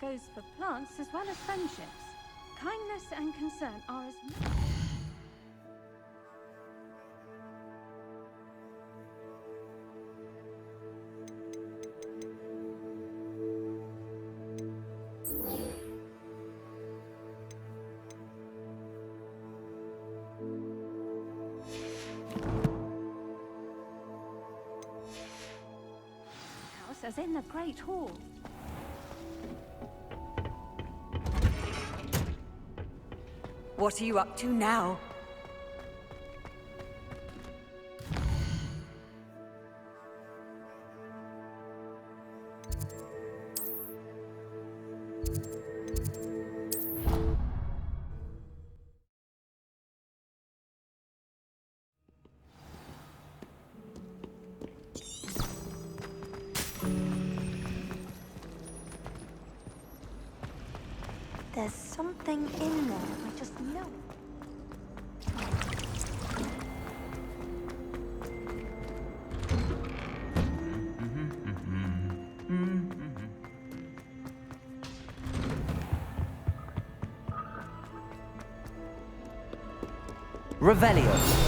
goes for plants as well as friendships. Kindness and concern are as much. As in the Great Hall. What are you up to now? There's something in there, I just know. Revelio.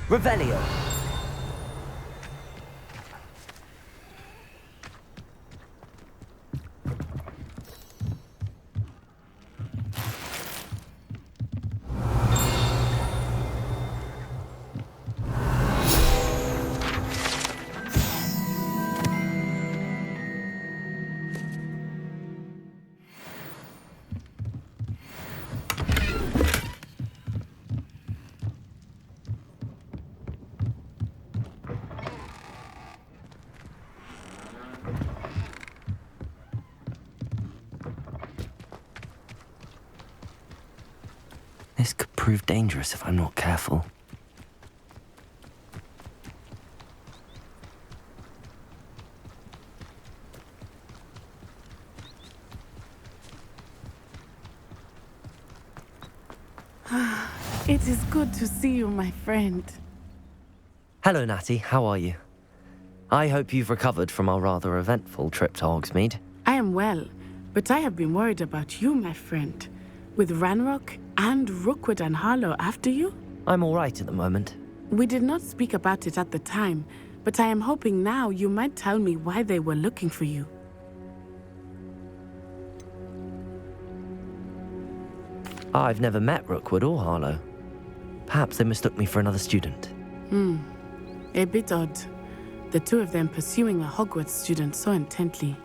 Revelio. This could prove dangerous if I'm not careful. It is good to see you, my friend. Hello, Natty. How are you? I hope you've recovered from our rather eventful trip to Hogsmeade. I am well, but I have been worried about you, my friend. With Ranrock and Rookwood and Harlow after you? I'm all right at the moment. We did not speak about it at the time, but I am hoping now you might tell me why they were looking for you. I've never met Rookwood or Harlow. Perhaps they mistook me for another student. A bit odd. The two of them pursuing a Hogwarts student so intently.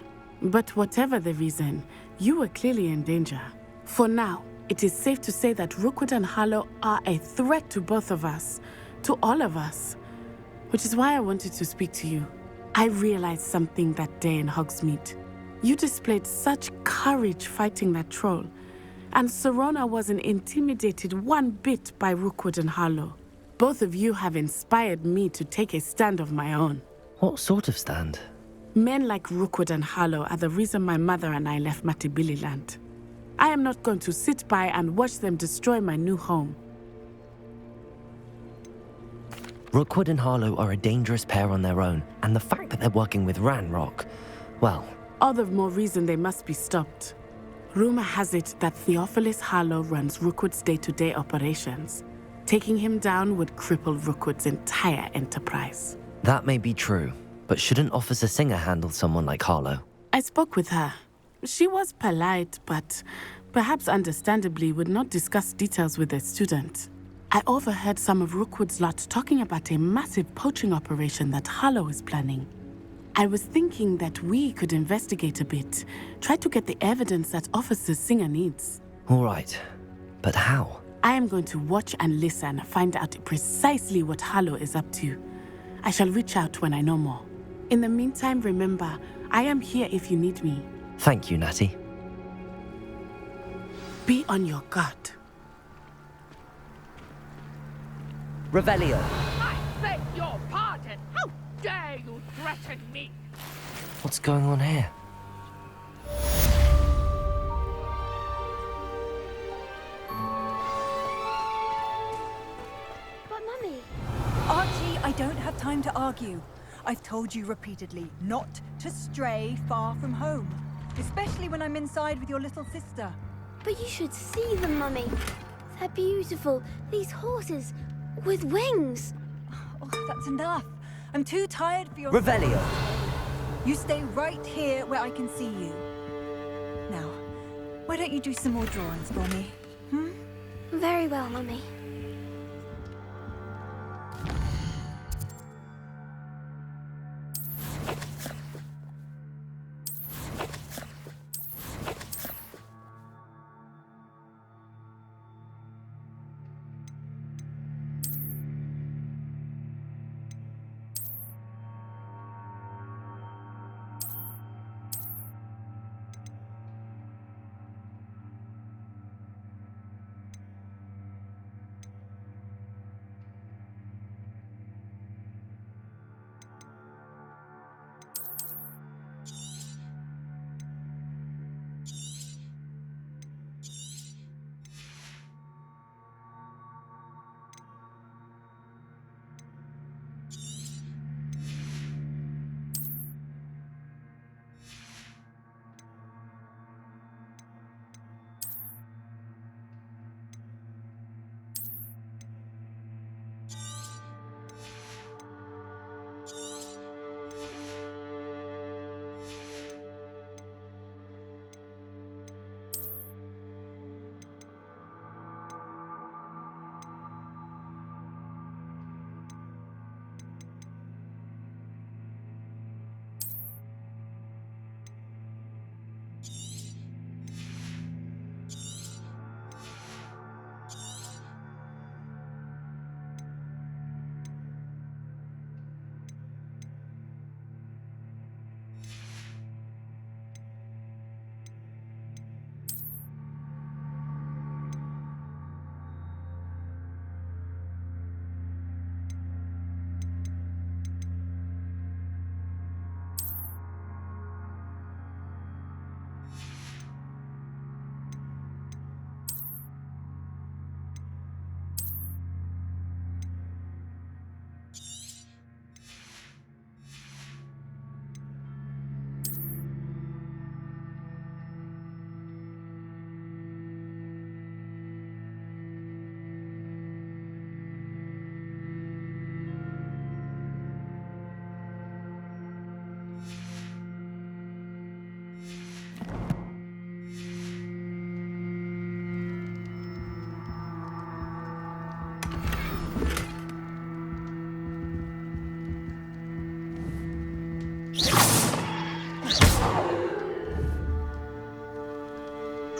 But whatever the reason, you were clearly in danger. For now, it is safe to say that Rookwood and Harlow are a threat to both of us, to all of us. Which is why I wanted to speak to you. I realized something that day in Hogsmeade. You displayed such courage fighting that troll, and Serona wasn't intimidated one bit by Rookwood and Harlow. Both of you have inspired me to take a stand of my own. What sort of stand? Men like Rookwood and Harlow are the reason my mother and I left Matibili land. I am not going to sit by and watch them destroy my new home. Rookwood and Harlow are a dangerous pair on their own, and the fact that they're working with Ranrock, well... All the more reason they must be stopped. Rumor has it that Theophilus Harlow runs Rookwood's day-to-day operations. Taking him down would cripple Rookwood's entire enterprise. That may be true, but shouldn't Officer Singer handle someone like Harlow? I spoke with her. She was polite, but perhaps understandably would not discuss details with a student. I overheard some of Rookwood's lot talking about a massive poaching operation that Harlow is planning. I was thinking that we could investigate a bit, try to get the evidence that Officer Singer needs. All right, but how? I am going to watch and listen, find out precisely what Harlow is up to. I shall reach out when I know more. In the meantime, remember, I am here if you need me. Thank you, Natty. Be on your guard. Revelio. I beg your pardon! How dare you threaten me? What's going on here? But Mummy... Archie, I don't have time to argue. I've told you repeatedly not to stray far from home. Especially when I'm inside with your little sister. But you should see them, Mummy. They're beautiful. These horses with wings. Oh, that's enough. I'm too tired for your... Revelio. You stay right here where I can see you. Now, why don't you do some more drawings for me? Very well, Mummy.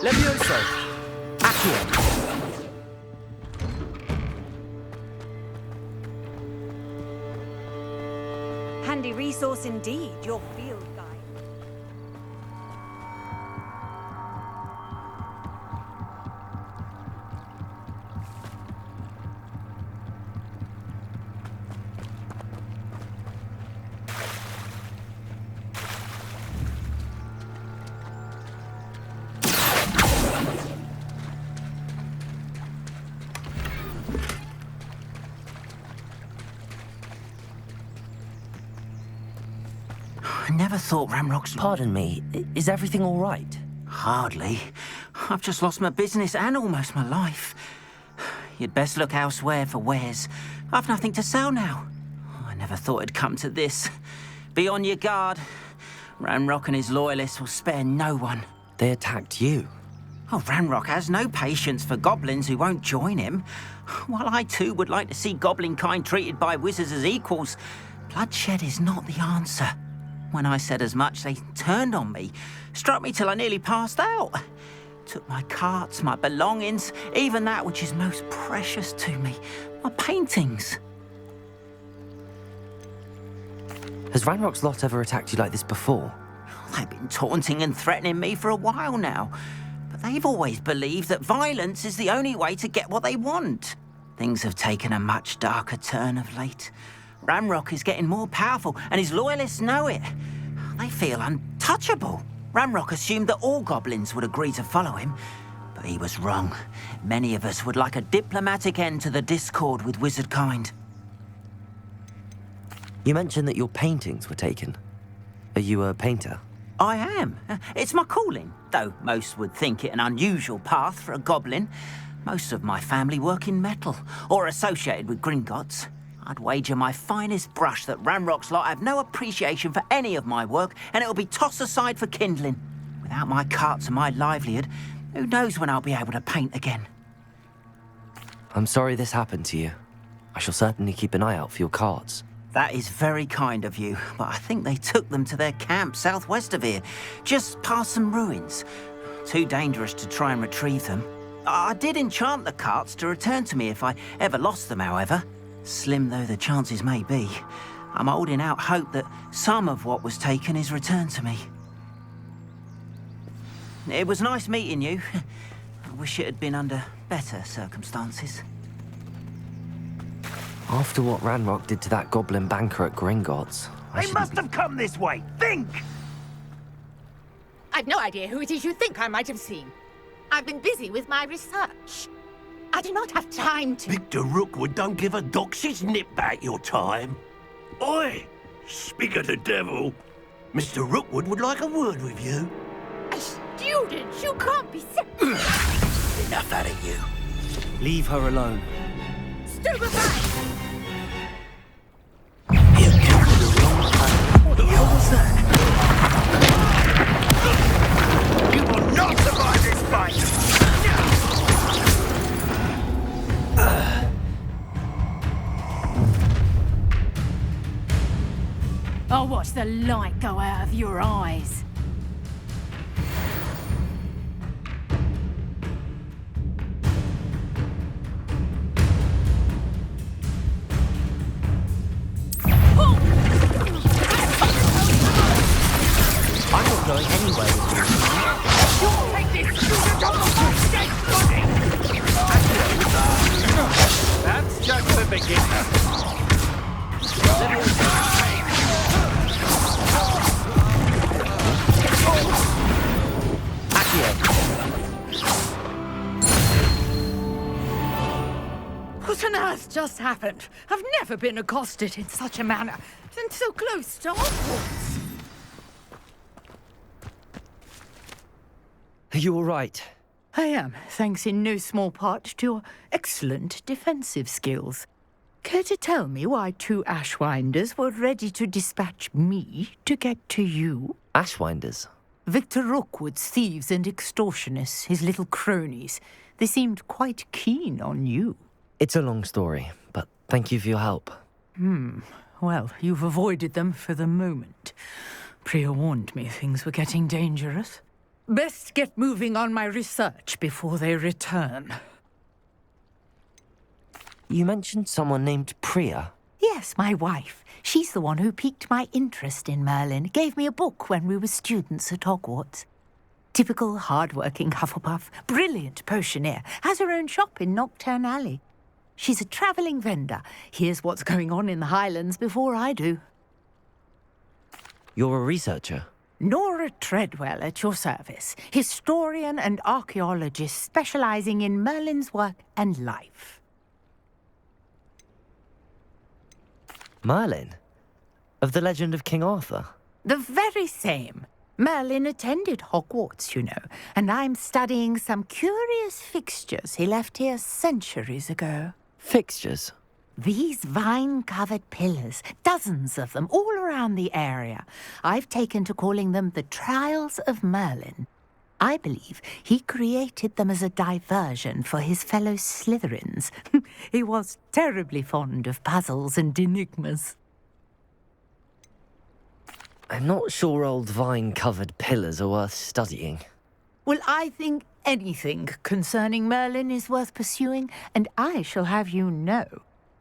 Levioso. Accio. Handy resource indeed, your field guide. never thought Ramrock's... Pardon me, is everything all right? Hardly. I've just lost my business and almost my life. You'd best look elsewhere for wares. I've nothing to sell now. I never thought it'd come to this. Be on your guard. Ranrock and his loyalists will spare no one. They attacked you. Oh, Ranrock has no patience for goblins who won't join him. While I too would like to see goblin kind treated by wizards as equals, bloodshed is not the answer. When I said as much, they turned on me, struck me till I nearly passed out. Took my carts, my belongings, even that which is most precious to me, my paintings. Has Ranrock's lot ever attacked you like this before? They've been taunting and threatening me for a while now, but they've always believed that violence is the only way to get what they want. Things have taken a much darker turn of late. Ranrock is getting more powerful, and his loyalists know it. They feel untouchable. Ranrock assumed that all goblins would agree to follow him, but he was wrong. Many of us would like a diplomatic end to the discord with wizard kind. You mentioned that your paintings were taken. Are you a painter? I am. It's my calling, though most would think it an unusual path for a goblin. Most of my family work in metal, or associated with Gringotts. I'd wager my finest brush that Ranrock's lot have no appreciation for any of my work, and it'll be tossed aside for kindling. Without my carts and my livelihood, who knows when I'll be able to paint again? I'm sorry this happened to you. I shall certainly keep an eye out for your cards. That is very kind of you, but I think they took them to their camp southwest of here, just past some ruins. Too dangerous to try and retrieve them. I did enchant the carts to return to me if I ever lost them, however. Slim though the chances may be, I'm holding out hope that some of what was taken is returned to me. It was nice meeting you. I wish it had been under better circumstances. After what Ranrock did to that goblin banker at Gringotts, They must have come this way. Think! I've no idea who it is you think I might have seen. I've been busy with my research. I do not have time to... Victor Rookwood don't give a doxy's nip back your time. Oi! Speak of the devil. Mr. Rookwood would like a word with you. A student? You can't be sick. Enough out of you. leave her alone. Stupefy! You came to the wrong time. What the hell was that? You will not survive this fight! I'll watch the light go out of your eyes. I'm not going anywhere with you. You'll take this student off my dead body! That's just the beginning. What on earth just happened? I've never been accosted in such a manner, and so close to Hogwarts. Are you all right? I am, thanks in no small part to your excellent defensive skills. Care to tell me why two Ashwinders were ready to dispatch me to get to you? Ashwinders? Victor Rookwood's thieves and extortionists, his little cronies. They seemed quite keen on you. It's a long story, but thank you for your help. Well, you've avoided them for the moment. Priya warned me things were getting dangerous. Best get moving on my research before they return. You mentioned someone named Priya. Yes, my wife. She's the one who piqued my interest in Merlin. Gave me a book when we were students at Hogwarts. Typical hard-working Hufflepuff, brilliant potioneer, has her own shop in Nocturne Alley. She's a travelling vendor. Hears what's going on in the Highlands before I do. You're a researcher. Nora Treadwell at your service, historian and archaeologist specialising in Merlin's work and life. Merlin? Of the legend of King Arthur? The very same. Merlin attended Hogwarts, you know, and I'm studying some curious fixtures he left here centuries ago. Fixtures? These vine-covered pillars, dozens of them, all around the area. I've taken to calling them the Trials of Merlin. I believe he created them as a diversion for his fellow Slytherins. He was terribly fond of puzzles and enigmas. I'm not sure old vine-covered pillars are worth studying. Well, I think anything concerning Merlin is worth pursuing, and I shall have you know,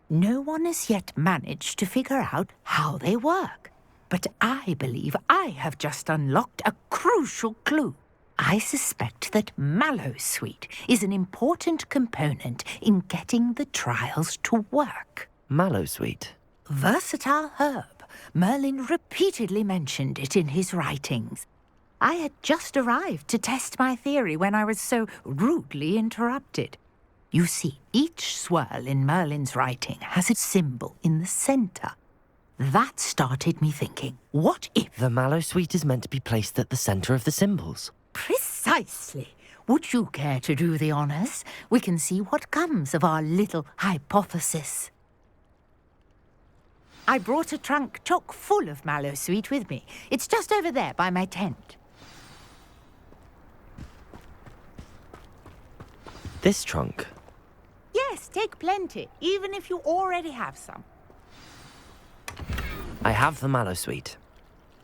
no one has yet managed to figure out how they work. But I believe I have just unlocked a crucial clue. I suspect that Mallowsweet is an important component in getting the trials to work. Mallowsweet? Versatile herb. Merlin repeatedly mentioned it in his writings. I had just arrived to test my theory when I was so rudely interrupted. You see, each swirl in Merlin's writing has a symbol in the centre. That started me thinking, what if... The Mallowsweet is meant to be placed at the centre of the symbols. Precisely. Would you care to do the honours? We can see what comes of our little hypothesis. I brought a trunk chock full of Mallowsweet with me. It's just over there by my tent. This trunk? Yes, take plenty, even if you already have some. I have the Mallowsweet.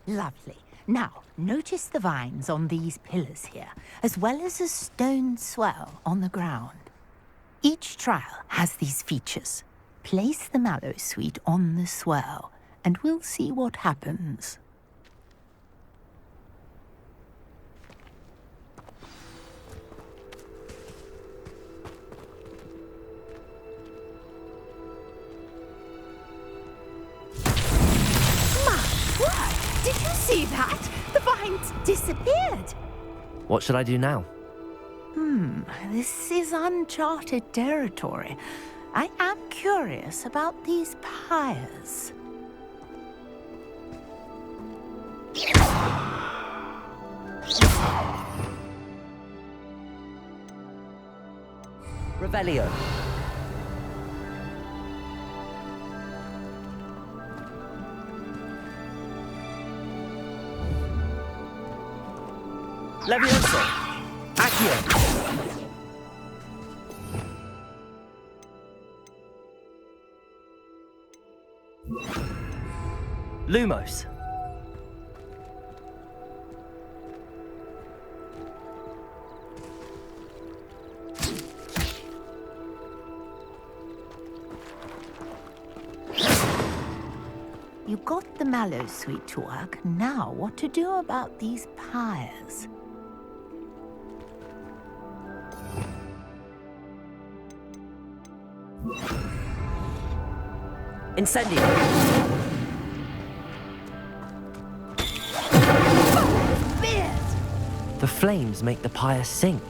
Lovely. Now, notice the vines on these pillars here, as well as a stone swell on the ground. Each trial has these features. Place the Mallowsweet on the swell, and we'll see what happens. Did you see that? The vines disappeared. What should I do now? This is uncharted territory. I am curious about these pyres. Revelio. Levioso! Accio! Lumos! You got the Mallowsweet to work. Now, what to do about these pyres? Incendio! The flames make the pyre sink.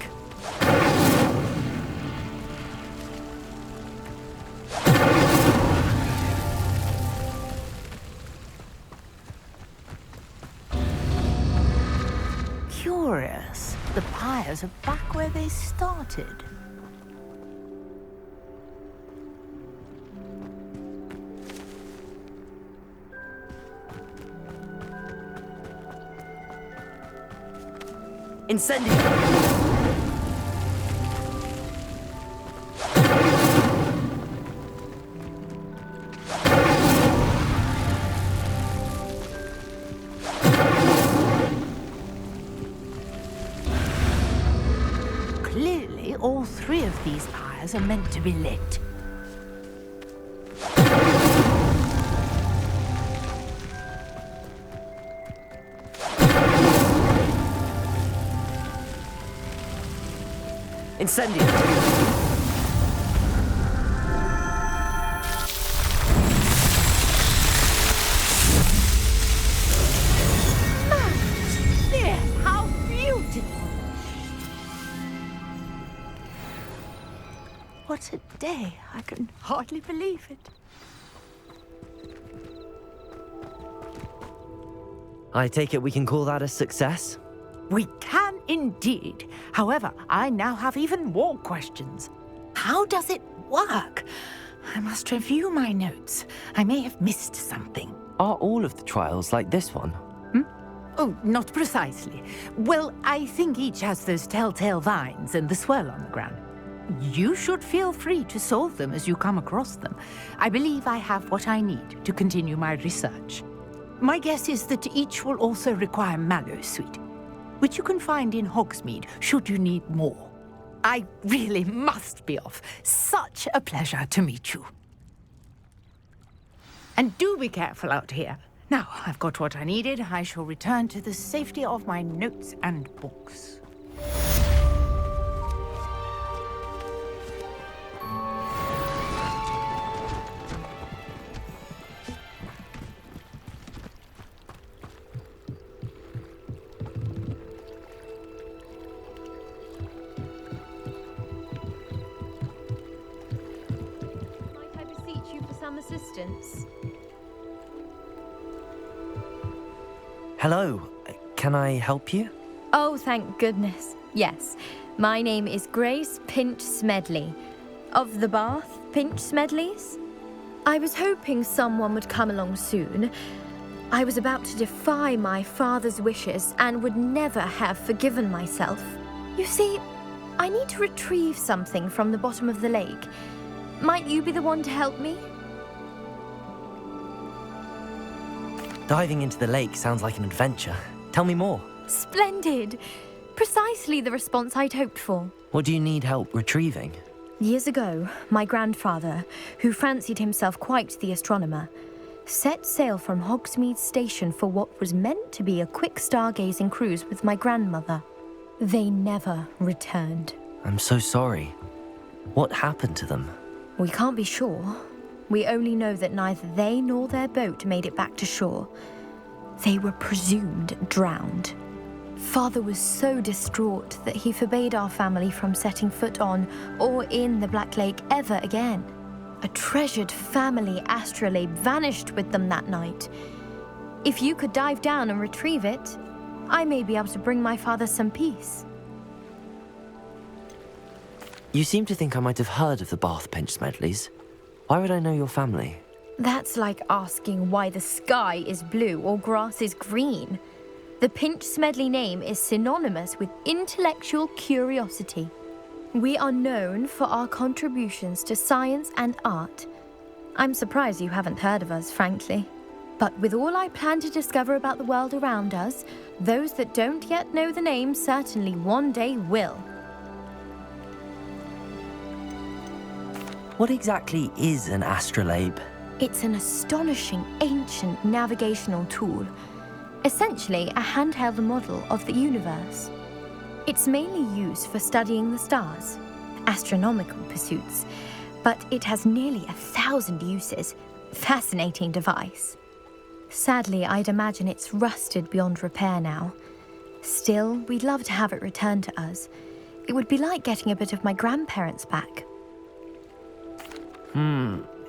Curious. The pyres are back where they started. Incendio! Clearly, all three of these pyres are meant to be lit. Incendio! How beautiful! What a day! I can hardly believe it. I take it we can call that a success? We can indeed. However, I now have even more questions. How does it work? I must review my notes. I may have missed something. Are all of the trials like this one? Oh, not precisely. Well, I think each has those telltale vines and the swirl on the ground. You should feel free to solve them as you come across them. I believe I have what I need to continue my research. My guess is that each will also require Mallowsweet, which you can find in Hogsmeade should you need more. I really must be off. Such a pleasure to meet you. And do be careful out here. Now, I've got what I needed. I shall return to the safety of my notes and books. Might I beseech you for some assistance? Hello, can I help you? Oh, thank goodness. Yes. My name is Grace Pinch Smedley, of the Bath Pinch Smedleys. I was hoping someone would come along soon. I was about to defy my father's wishes and would never have forgiven myself. You see, I need to retrieve something from the bottom of the lake. Might you be the one to help me? Diving into the lake sounds like an adventure. Tell me more. Splendid! Precisely the response I'd hoped for. What do you need help retrieving? Years ago, my grandfather, who fancied himself quite the astronomer, set sail from Hogsmeade Station for what was meant to be a quick stargazing cruise with my grandmother. They never returned. I'm so sorry. What happened to them? We can't be sure. We only know that neither they nor their boat made it back to shore. They were presumed drowned. Father was so distraught that he forbade our family from setting foot on or in the Black Lake ever again. A treasured family astrolabe vanished with them that night. If you could dive down and retrieve it, I may be able to bring my father some peace. You seem to think I might have heard of the Bath Pinch Smedleys. Why would I know your family? That's like asking why the sky is blue or grass is green. The Pinch Smedley name is synonymous with intellectual curiosity. We are known for our contributions to science and art. I'm surprised you haven't heard of us, frankly. But with all I plan to discover about the world around us, those that don't yet know the name certainly one day will. What exactly is an astrolabe? It's an astonishing ancient navigational tool. Essentially a handheld model of the universe. It's mainly used for studying the stars, astronomical pursuits, but it has nearly 1,000 uses. Fascinating device. Sadly, I'd imagine it's rusted beyond repair now. Still, we'd love to have it returned to us. It would be like getting a bit of my grandparents back.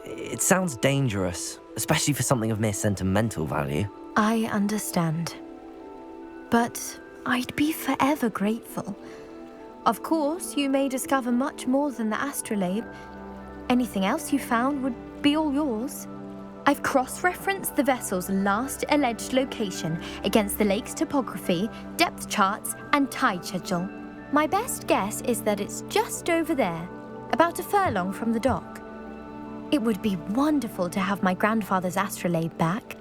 It sounds dangerous, especially for something of mere sentimental value. I understand. But I'd be forever grateful. Of course, you may discover much more than the astrolabe. Anything else you found would be all yours. I've cross-referenced the vessel's last alleged location against the lake's topography, depth charts, and tide schedule. My best guess is that it's just over there, about a furlong from the dock. It would be wonderful to have my grandfather's astrolabe back.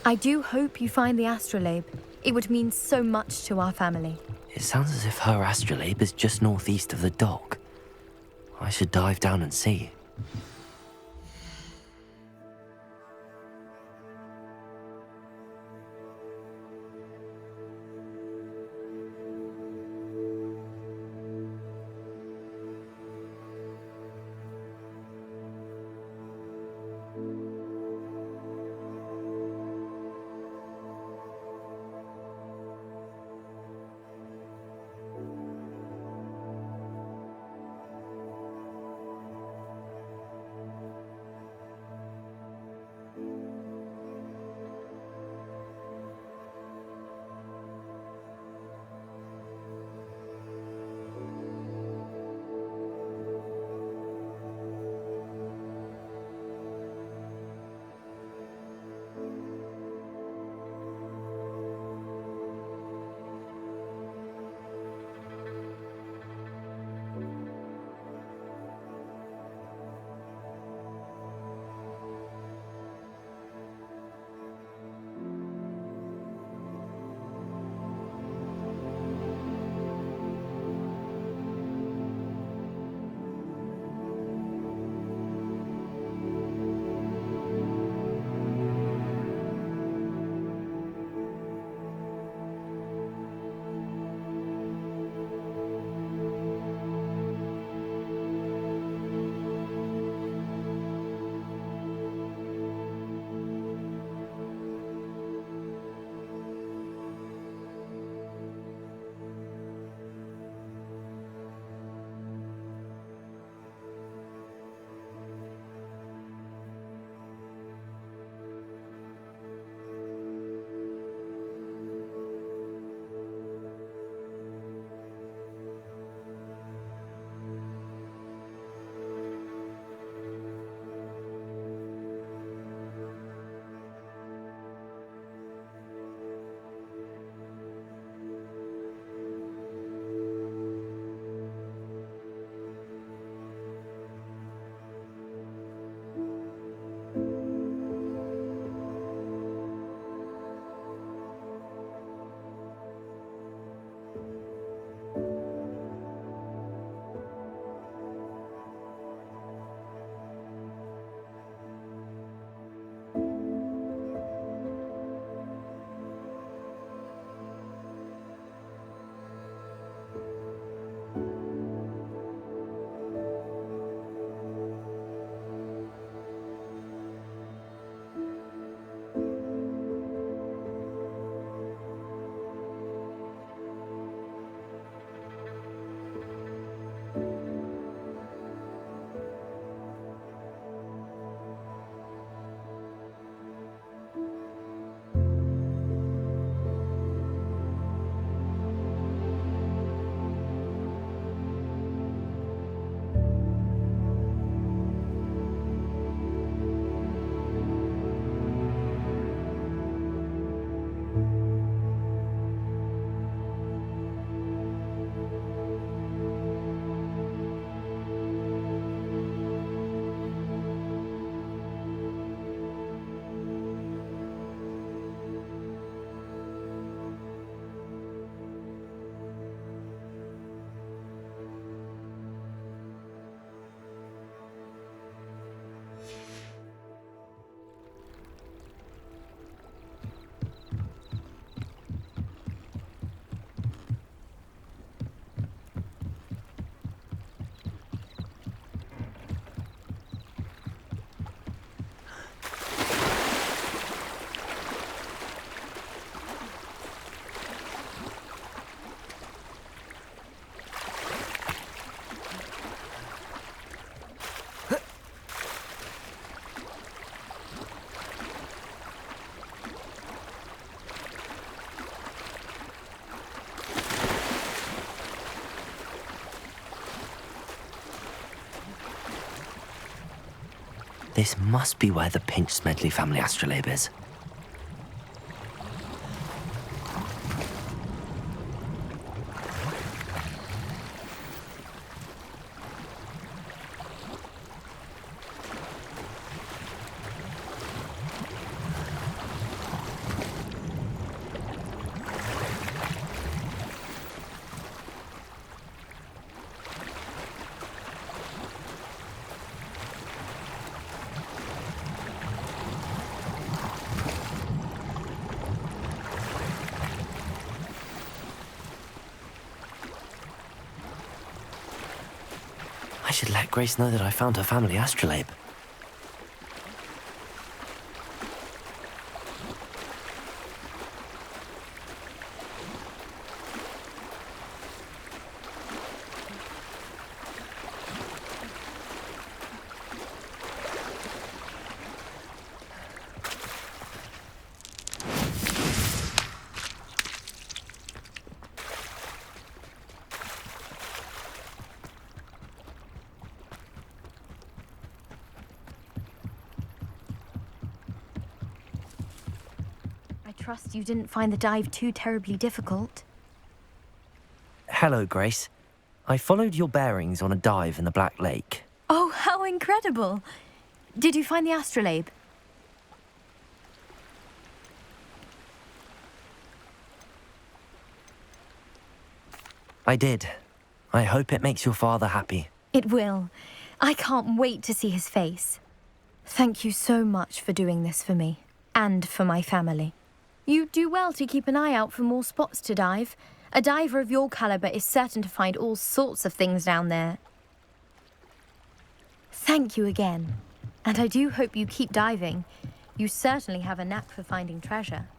I do hope you find the astrolabe. It would mean so much to our family. It sounds as if her astrolabe is just northeast of the dock. I should dive down and see. This must be where the Pinch-Smedley family astrolabe is. I should let Grace know that I found her family astrolabe. I trust you didn't find the dive too terribly difficult. Hello, Grace. I followed your bearings on a dive in the Black Lake. Oh, how incredible! Did you find the astrolabe? I did. I hope it makes your father happy. It will. I can't wait to see his face. Thank you so much for doing this for me, and for my family. You do well to keep an eye out for more spots to dive. A diver of your caliber is certain to find all sorts of things down there. Thank you again. And I do hope you keep diving. You certainly have a knack for finding treasure.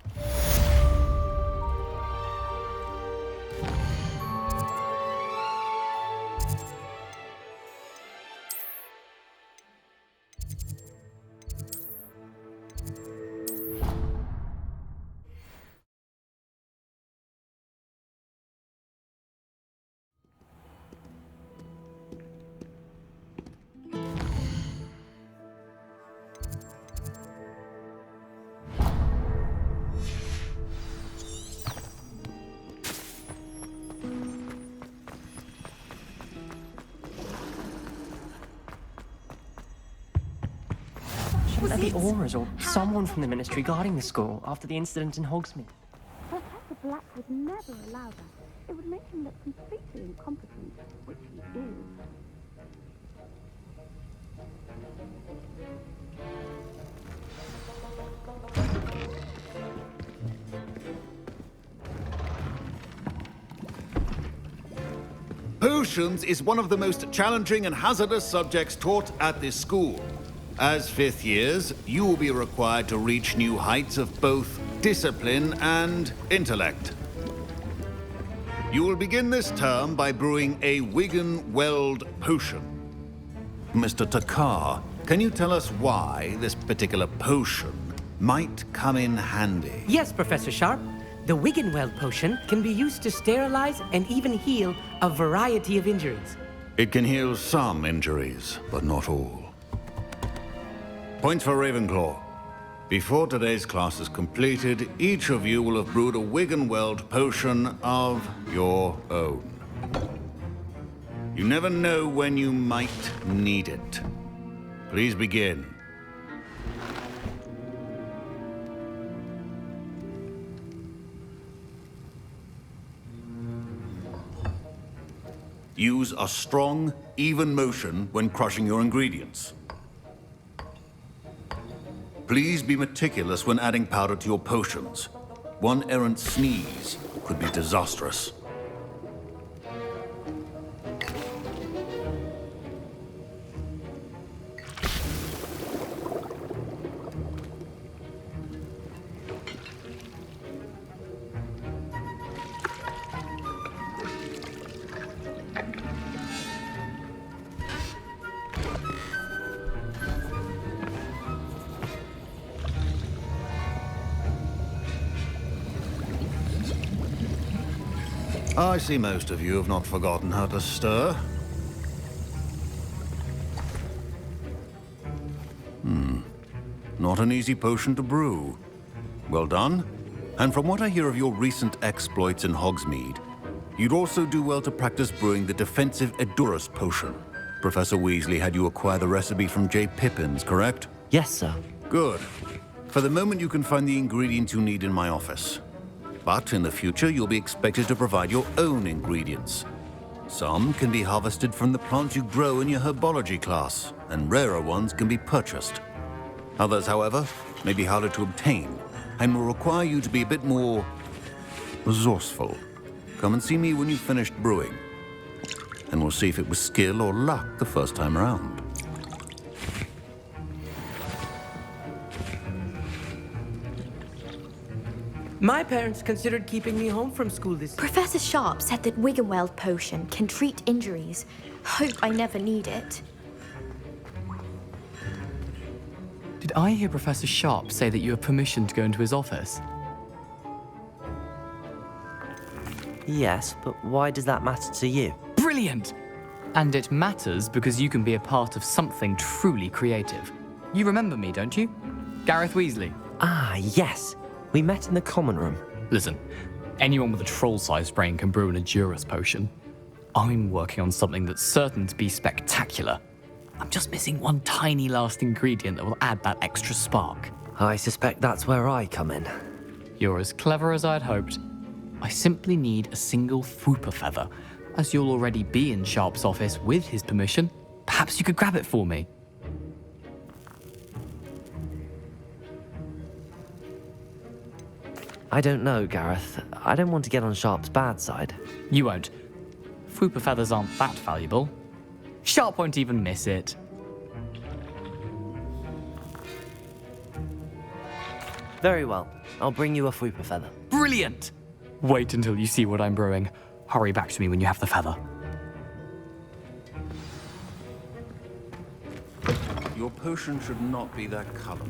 Shouldn't there be auras or someone from the ministry guarding the school after the incident in Hogsmeade? Professor Black would never allow that. It would make him look completely incompetent, which he is. Potions is one of the most challenging and hazardous subjects taught at this school. As fifth years, you will be required to reach new heights of both discipline and intellect. You will begin this term by brewing a Wiggen-Weld potion. Mr. Takar, can you tell us why this particular potion might come in handy? Yes, Professor Sharp. The Wiggen-Weld potion can be used to sterilize and even heal a variety of injuries. It can heal some injuries, but not all. Points for Ravenclaw. Before today's class is completed, each of you will have brewed a Wiggen-Weld potion of your own. You never know when you might need it. Please begin. Use a strong, even motion when crushing your ingredients. Please be meticulous when adding powder to your potions. One errant sneeze could be disastrous. I see most of you have not forgotten how to stir. Not an easy potion to brew. Well done. And from what I hear of your recent exploits in Hogsmeade, you'd also do well to practice brewing the defensive Edurus potion. Professor Weasley had you acquire the recipe from J. Pippin's, correct? Yes, sir. Good. For the moment, you can find the ingredients you need in my office. But in the future, you'll be expected to provide your own ingredients. Some can be harvested from the plants you grow in your herbology class, and rarer ones can be purchased. Others, however, may be harder to obtain, and will require you to be a bit more resourceful. Come and see me when you've finished brewing, and we'll see if it was skill or luck the first time around. My parents considered keeping me home from school this year. Professor Sharp said that Wiggenweld potion can treat injuries. Hope I never need it. Did I hear Professor Sharp say that you have permission to go into his office? Yes, but why does that matter to you? Brilliant! And it matters because you can be a part of something truly creative. You remember me, don't you? Gareth Weasley. Ah, yes. We met in the common room. Listen, anyone with a troll-sized brain can brew an Edurus potion. I'm working on something that's certain to be spectacular. I'm just missing one tiny last ingredient that will add that extra spark. I suspect that's where I come in. You're as clever as I'd hoped. I simply need a single Fwooper feather. As you'll already be in Sharp's office with his permission, perhaps you could grab it for me. I don't know, Gareth. I don't want to get on Sharp's bad side. You won't. Fwooper feathers aren't that valuable. Sharp won't even miss it. Very well. I'll bring you a Fwooper feather. Brilliant! Wait until you see what I'm brewing. Hurry back to me when you have the feather. Your potion should not be that color.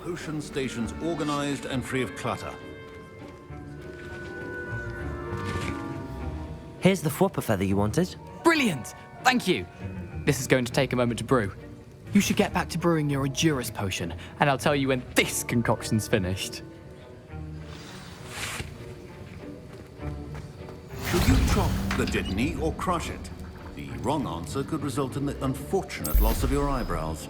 Potion stations organized and free of clutter. Here's the Fwooper feather you wanted. Brilliant! Thank you! This is going to take a moment to brew. You should get back to brewing your Edurus potion, and I'll tell you when this concoction's finished. Should you chop the Dittany or crush it? The wrong answer could result in the unfortunate loss of your eyebrows.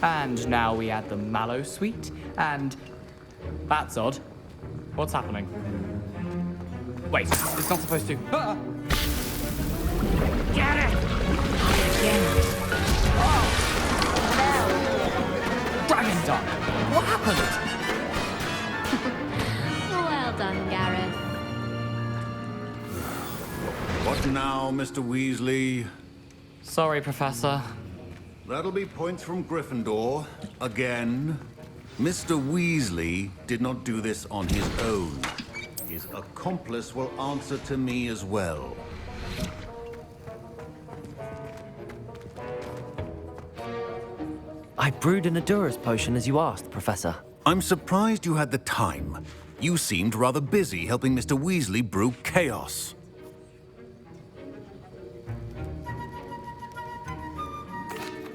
And now we add the mallow sweet, and... That's odd. What's happening? Wait, it's not supposed to... Ah! Get it! Dragon Duck! What happened? Well done, Gareth. What now, Mr. Weasley? Sorry, Professor. That'll be points from Gryffindor. Again. Mr. Weasley did not do this on his own. His accomplice will answer to me as well. I brewed an Edurus potion as you asked, Professor. I'm surprised you had the time. You seemed rather busy helping Mr. Weasley brew chaos.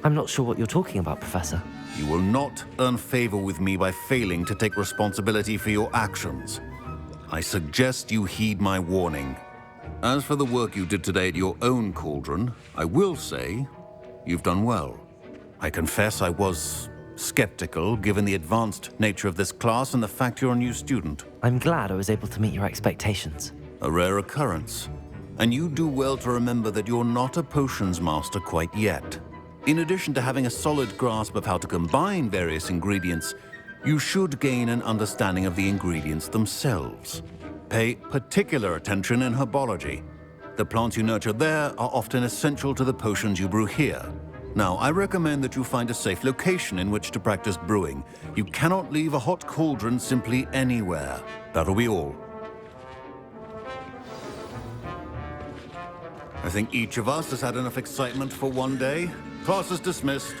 I'm not sure what you're talking about, Professor. You will not earn favor with me by failing to take responsibility for your actions. I suggest you heed my warning. As for the work you did today at your own cauldron, I will say you've done well. I confess I was skeptical, given the advanced nature of this class and the fact you're a new student. I'm glad I was able to meet your expectations. A rare occurrence. And you do well to remember that you're not a potions master quite yet. In addition to having a solid grasp of how to combine various ingredients, you should gain an understanding of the ingredients themselves. Pay particular attention in herbology. The plants you nurture there are often essential to the potions you brew here. Now, I recommend that you find a safe location in which to practice brewing. You cannot leave a hot cauldron simply anywhere. That'll be all. I think each of us has had enough excitement for one day. Class is dismissed.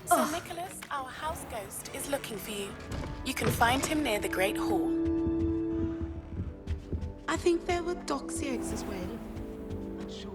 Sir Nicholas, our house ghost, is looking for you. You can find him near the Great Hall. I think there were doxy eggs as well. Not sure.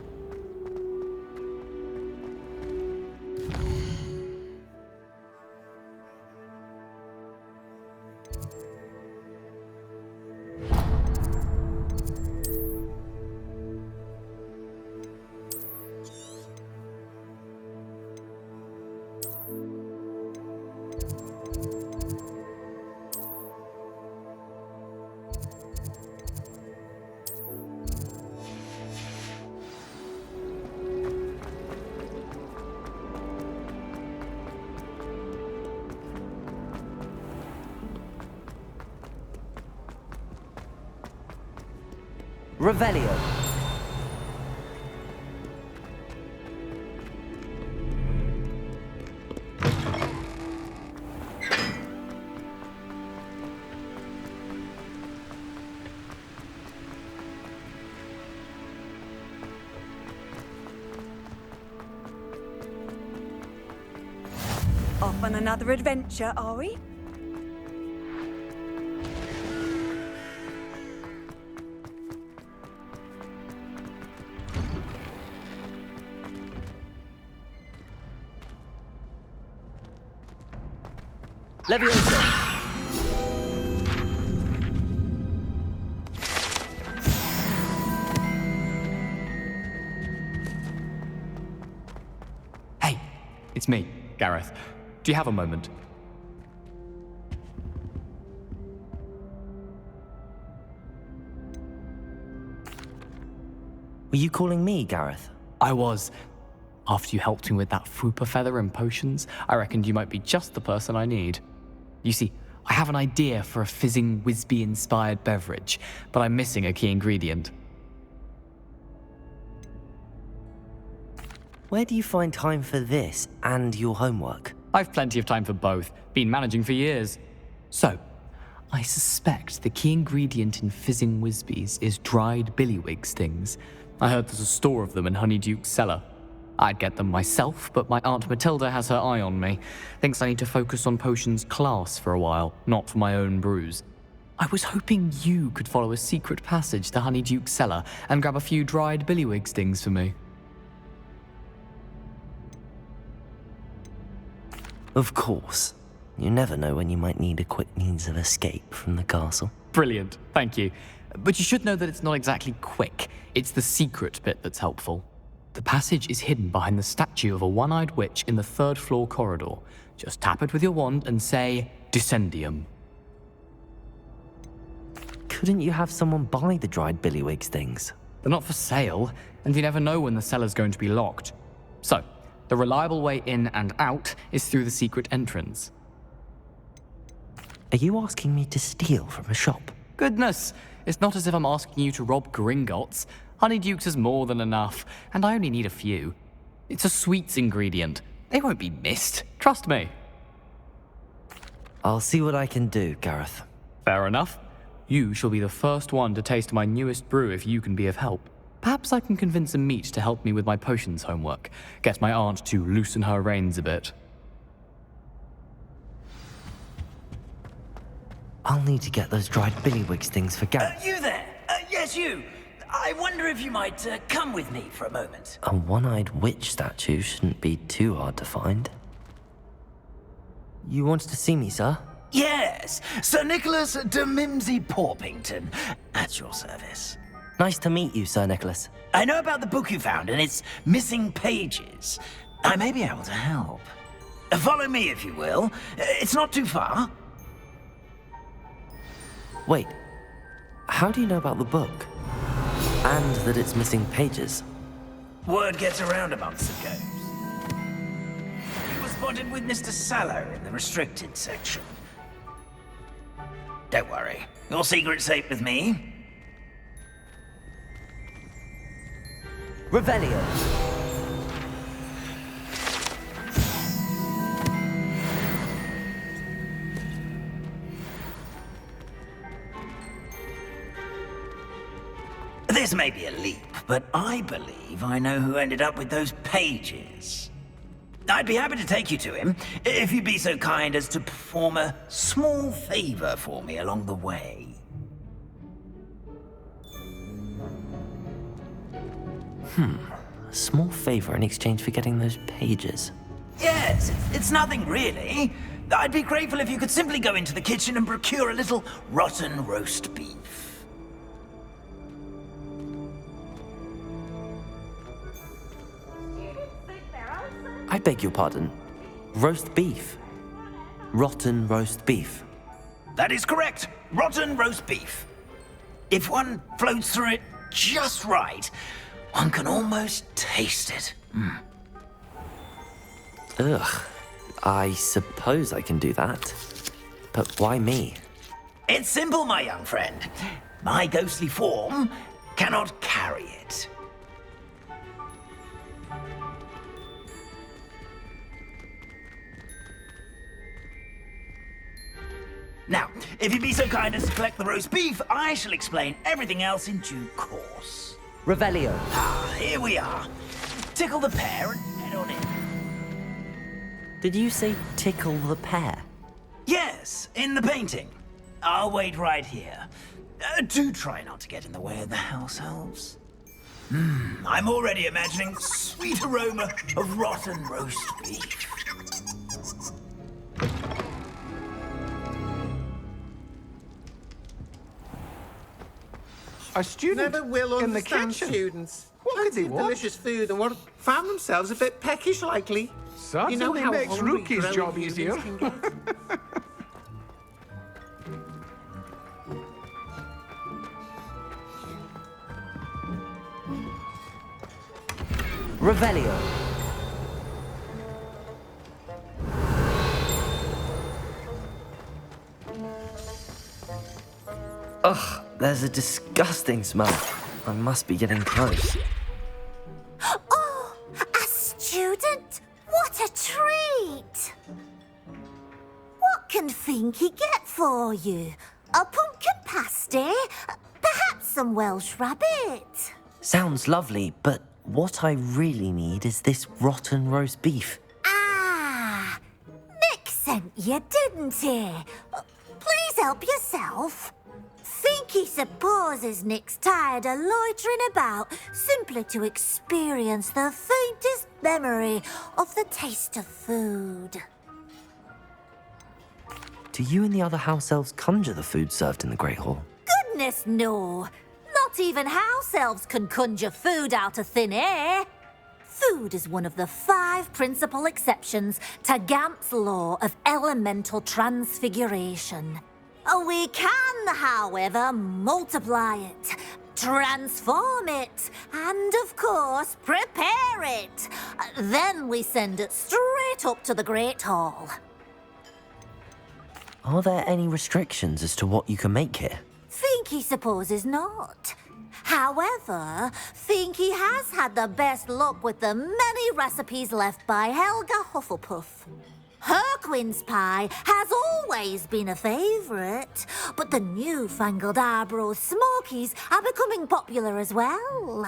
Revelio. Off on another adventure, are we? Leviosa. Hey, it's me, Gareth. Do you have a moment? Were you calling me, Gareth? I was. After you helped me with that Fupa feather and potions, I reckoned you might be just the person I need. You see, I have an idea for a fizzing Wisby-inspired beverage, but I'm missing a key ingredient. Where do you find time for this and your homework? I've plenty of time for both. Been managing for years. So, I suspect the key ingredient in fizzing Wisbies is dried billywig stings. I heard there's a store of them in Honeyduke's cellar. I'd get them myself, but my Aunt Matilda has her eye on me. Thinks I need to focus on potions class for a while, not for my own brews. I was hoping you could follow a secret passage to Honeyduke's cellar and grab a few dried billywig stings for me. Of course. You never know when you might need a quick means of escape from the castle. Brilliant, thank you. But you should know that it's not exactly quick. It's the secret bit that's helpful. The passage is hidden behind the statue of a one-eyed witch in the third-floor corridor. Just tap it with your wand and say, Descendium. Couldn't you have someone buy the dried billywig things? They're not for sale, and you never know when the cellar's going to be locked. So, the reliable way in and out is through the secret entrance. Are you asking me to steal from a shop? Goodness, it's not as if I'm asking you to rob Gringotts. Honeyduke's is more than enough, and I only need a few. It's a sweets ingredient. They won't be missed, trust me. I'll see what I can do, Gareth. Fair enough. You shall be the first one to taste my newest brew if you can be of help. Perhaps I can convince a meat to help me with my potions homework. Get my aunt to loosen her reins a bit. I'll need to get those dried billywig things for Gareth. You there? Yes, you. I wonder if you might come with me for a moment. A one-eyed witch statue shouldn't be too hard to find. You wanted to see me, sir? Yes, Sir Nicholas de Mimsy Porpington, at your service. Nice to meet you, Sir Nicholas. I know about the book you found and its missing pages. I may be able to help. Follow me, if you will. It's not too far. Wait, how do you know about the book? And that it's missing pages? Word gets around amongst the goes. You were spotted with Mr. Sallow in the restricted section. Don't worry, your secret's safe with me. Revelio. This may be a leap, but I believe I know who ended up with those pages. I'd be happy to take you to him, if you'd be so kind as to perform a small favor for me along the way. A small favor in exchange for getting those pages. Yes, it's nothing really. I'd be grateful if you could simply go into the kitchen and procure a little rotten roast beef. I beg your pardon. Roast beef. Rotten roast beef. That is correct. Rotten roast beef. If one floats through it just right, one can almost taste it. Ugh. I suppose I can do that. But why me? It's simple, my young friend. My ghostly form cannot carry it. Now, if you'd be so kind as to collect the roast beef, I shall explain everything else in due course. Revelio. Ah, here we are. Tickle the pear and head on in. Did you say tickle the pear? Yes, in the painting. I'll wait right here. Do try not to get in the way of the house elves. I'm already imagining sweet aroma of rotten roast beef. A student Never will in the understand kitchen. students. What could they Plenty of want? delicious food and what found themselves a bit peckish likely. Certainly you know how makes hungry Rookie's growing job humans easier. can get. Revelio. Ugh, there's a disgusting smell. I must be getting close. Oh, a student? What a treat! What can Finky get for you? A pumpkin pasty? Perhaps some Welsh rabbit? Sounds lovely, but what I really need is this rotten roast beef. Ah, Nick sent you, didn't he? Please help yourself. Finky supposes Nick's tired of loitering about simply to experience the faintest memory of the taste of food. Do you and the other house elves conjure the food served in the Great Hall? Goodness, no. Not even house elves can conjure food out of thin air. Food is one of the 5 principal exceptions to Gamp's law of elemental transfiguration. We can, however, multiply it, transform it, and, of course, prepare it. Then we send it straight up to the Great Hall. Are there any restrictions as to what you can make here? Finky supposes not. However, Finky has had the best luck with the many recipes left by Helga Hufflepuff. Her quince pie has always been a favourite, but the newfangled Arbroath Smokies are becoming popular as well.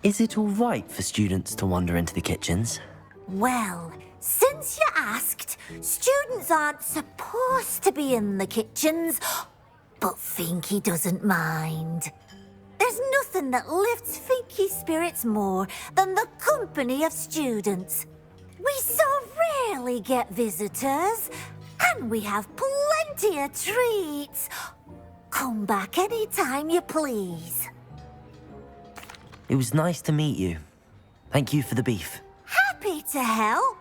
Is it all right for students to wander into the kitchens? Well, since since you asked, students aren't supposed to be in the kitchens, but Finky doesn't mind. There's nothing that lifts Finky's spirits more than the company of students. We so rarely get visitors, and we have plenty of treats. Come back anytime you please. It was nice to meet you. Thank you for the beef. Happy to help,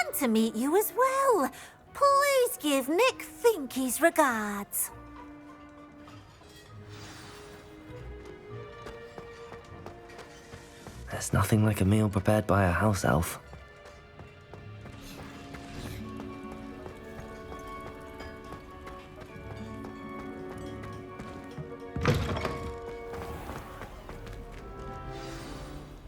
and to meet you as well. Please give Nick Finky's regards. There's nothing like a meal prepared by a house elf.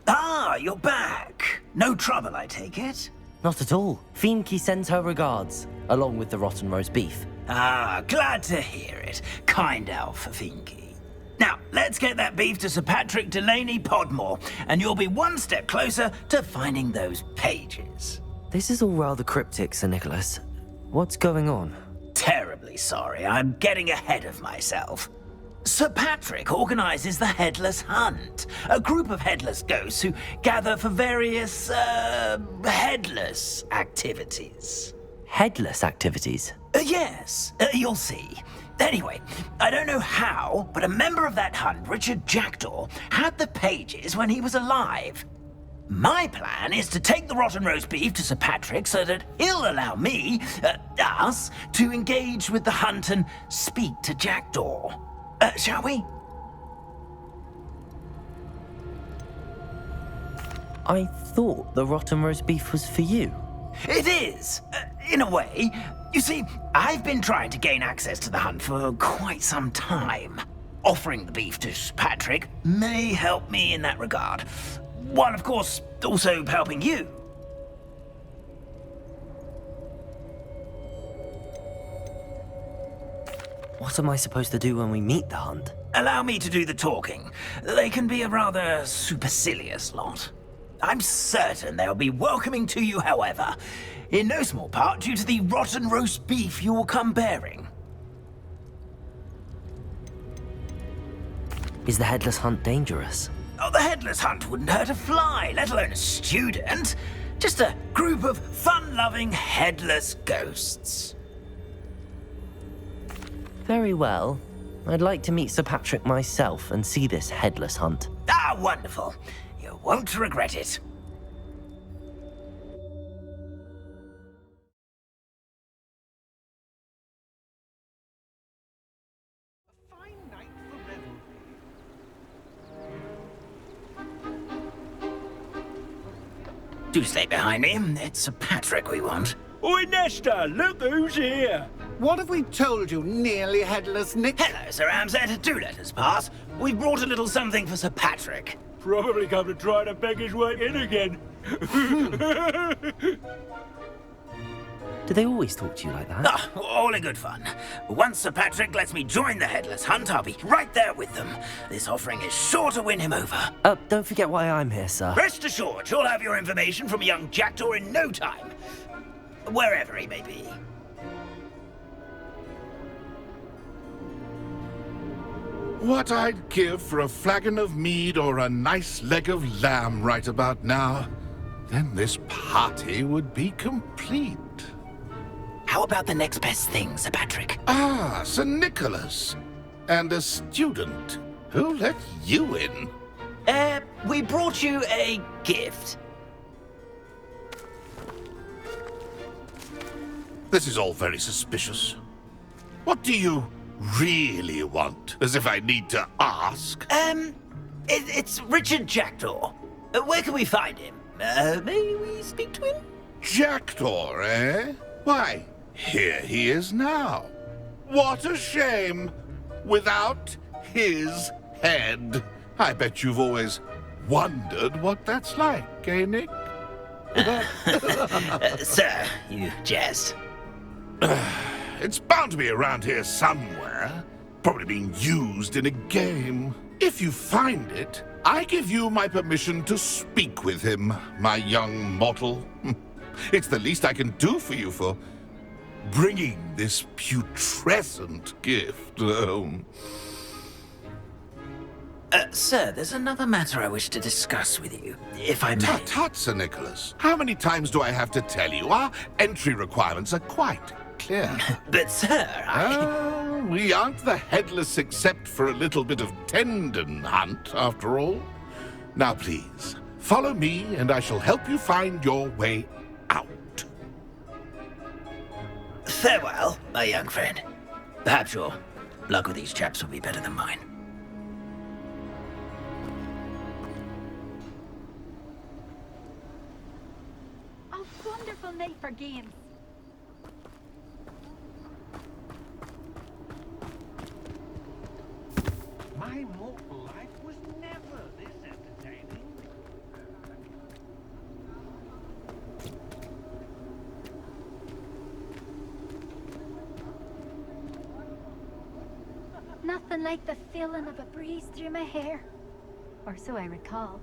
Ah, you're back. No trouble, I take it? Not at all. Finky sends her regards, along with the rotten roast beef. Ah, glad to hear it. Kind elf for Finky. Now, let's get that beef to Sir Patrick Delaney Podmore, and you'll be one step closer to finding those pages. This is all rather cryptic, Sir Nicholas. What's going on? Terribly sorry, I'm getting ahead of myself. Sir Patrick organizes the Headless Hunt, a group of headless ghosts who gather for various, headless activities. Headless activities? Yes, you'll see. Anyway, I don't know how, but a member of that hunt, Richard Jackdaw, had the pages when he was alive. My plan is to take the rotten roast beef to Sir Patrick so that he'll allow me, us, to engage with the hunt and speak to Jackdaw. Shall we? I thought the rotten roast beef was for you. It is, in a way. You see, I've been trying to gain access to the hunt for quite some time. Offering the beef to Patrick may help me in that regard, while of course also helping you. What am I supposed to do when we meet the hunt? Allow me to do the talking. They can be a rather supercilious lot. I'm certain they'll be welcoming to you, however, in no small part due to the rotten roast beef you will come bearing. Is the Headless Hunt dangerous? Oh, the Headless Hunt wouldn't hurt a fly, let alone a student. Just a group of fun-loving headless ghosts. Very well. I'd like to meet Sir Patrick myself and see this Headless Hunt. Ah, wonderful. You won't regret it. Do stay behind me. It's Sir Patrick we want. Oi, Nesta, look who's here. What have we told you, nearly headless Nick? Hello, Sir Ramsed. Do let us pass. We've brought a little something for Sir Patrick. Probably come to try to beg his way in again. Do they always talk to you like that? Ah, all in good fun. Once Sir Patrick lets me join the Headless Hunt, I'll be right there with them. This offering is sure to win him over. Don't forget why I'm here, sir. Rest assured, you'll have your information from a young Jackdaw in no time. Wherever he may be. What I'd give for a flagon of mead or a nice leg of lamb right about now. Then this party would be complete. How about the next best thing, Sir Patrick? Ah, Sir Nicholas. And a student. Who let you in? We brought you a gift. This is all very suspicious. What do you really want? As if I need to ask. It's Richard Jackdaw. Where can we find him? May we speak to him? Jackdaw, eh? Why, here he is now. What a shame. Without his head. I bet you've always wondered what that's like, eh, Nick? Sir, you jest. It's bound to be around here somewhere. Probably being used in a game. If you find it, I give you my permission to speak with him, my young mortal. It's the least I can do for you for bringing this putrescent gift home. Sir, there's another matter I wish to discuss with you, if I may. Tut, tut, Sir Nicholas. How many times do I have to tell you? Our entry requirements are quite clear. But, sir, we aren't the headless except for a little bit of tendon hunt, after all. Now, please, follow me, and I shall help you find your way out. Farewell, my young friend. Perhaps your luck with these chaps will be better than mine. Wonderful night for games. My mortal life was never this entertaining. Nothing like the feeling of a breeze through my hair. Or so I recall.